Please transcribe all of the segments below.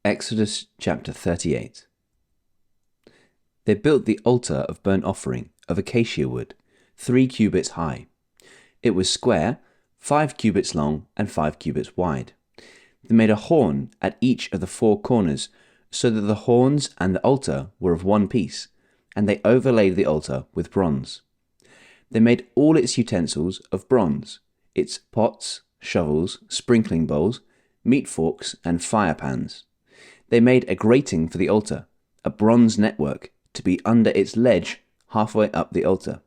Exodus chapter 38. They built the altar of burnt offering of acacia wood, 3 cubits high. It was square, 5 cubits long and 5 cubits wide. They made a horn at each of the 4 corners, so that the horns and the altar were of one piece, and they overlaid the altar with bronze. They made all its utensils of bronze, its pots, shovels, sprinkling bowls, meat forks, and fire pans. They made a grating for the altar, a bronze network, to be under its ledge halfway up the altar.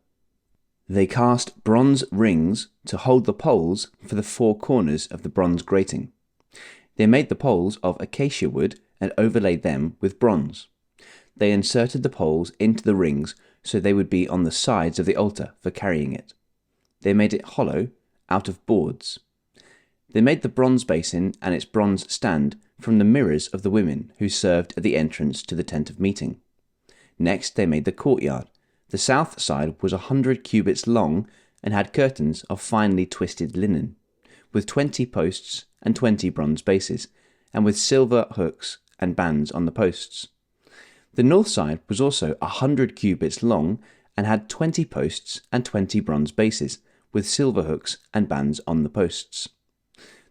They cast bronze rings to hold the poles for the 4 corners of the bronze grating. They made the poles of acacia wood and overlaid them with bronze. They inserted the poles into the rings so they would be on the sides of the altar for carrying it. They made it hollow out of boards. They made the bronze basin and its bronze stand from the mirrors of the women who served at the entrance to the tent of meeting. Next they made the courtyard. The south side was 100 cubits long and had curtains of finely twisted linen, with 20 posts and 20 bronze bases, and with silver hooks and bands on the posts. The north side was also 100 cubits long and had 20 posts and 20 bronze bases, with silver hooks and bands on the posts.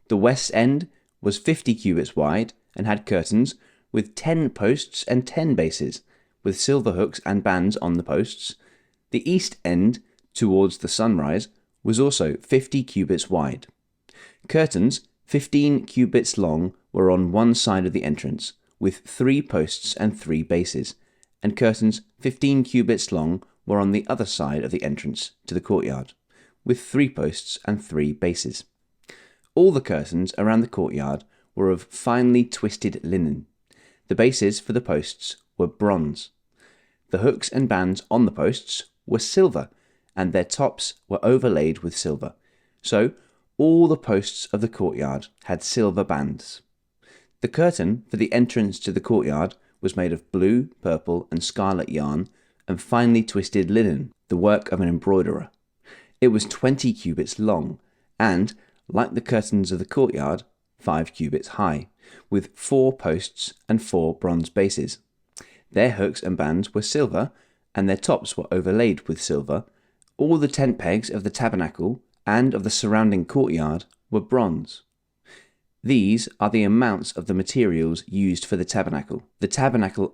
The west end was 50 cubits wide and had curtains with 10 posts and 10 bases, with silver hooks and bands on the posts. The east end, towards the sunrise, was also 50 cubits wide. Curtains 15 cubits long were on one side of the entrance, with 3 posts and 3 bases, and curtains 15 cubits long were on the other side of the entrance to the courtyard, with 3 posts and 3 bases. All the curtains around the courtyard were of finely twisted linen. The bases for the posts were bronze. The hooks and bands on the posts were silver, and their tops were overlaid with silver. So all the posts of the courtyard had silver bands. The curtain for the entrance to the courtyard was made of blue, purple, and scarlet yarn and finely twisted linen, the work of an embroiderer. It was 20 cubits long, and, like the curtains of the courtyard, 5 cubits high, with 4 posts and 4 bronze bases. Their hooks and bands were silver, and their tops were overlaid with silver. All the tent pegs of the tabernacle and of the surrounding courtyard were bronze. These are the amounts of the materials used for the tabernacle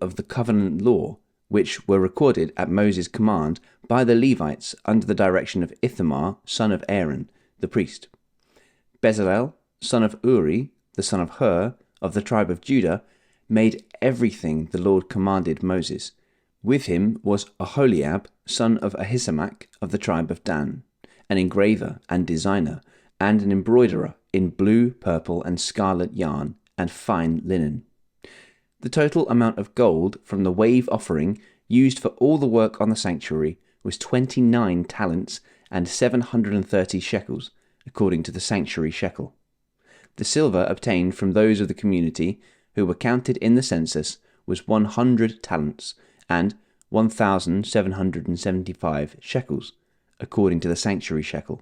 of the covenant law, which were recorded at Moses' command by the Levites under the direction of Ithamar, son of Aaron, the priest. Bezalel, son of Uri, the son of Hur, of the tribe of Judah, made everything the Lord commanded Moses. With him was Aholiab, son of Ahisamach, of the tribe of Dan, an engraver and designer, and an embroiderer in blue, purple, and scarlet yarn and fine linen. The total amount of gold from the wave offering used for all the work on the sanctuary was 29 talents and 730 shekels, according to the sanctuary shekel. The silver obtained from those of the community who were counted in the census was 100 talents and 1,775 shekels, according to the sanctuary shekel,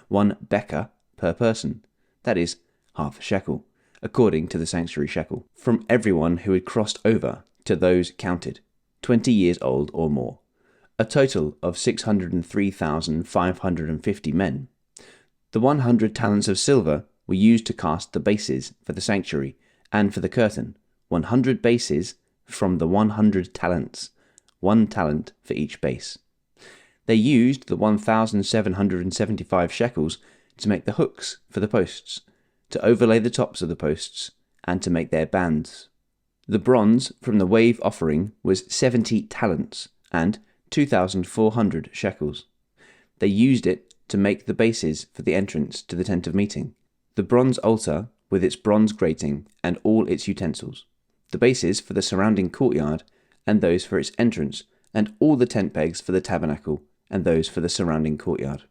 1 bekah per person, that is, half a shekel, according to the sanctuary shekel, from everyone who had crossed over to those counted, 20 years old or more, a total of 603,550 men. The 100 talents of silver were used to cast the bases for the sanctuary and for the curtain, 100 bases from the 100 talents, 1 talent for each base. They used the 1,775 shekels to make the hooks for the posts, to overlay the tops of the posts, and to make their bands. The bronze from the wave offering was 70 talents and 2,400 shekels. They used it to make the bases for the entrance to the tent of meeting, the bronze altar with its bronze grating and all its utensils, the bases for the surrounding courtyard and those for its entrance, and all the tent pegs for the tabernacle and those for the surrounding courtyard.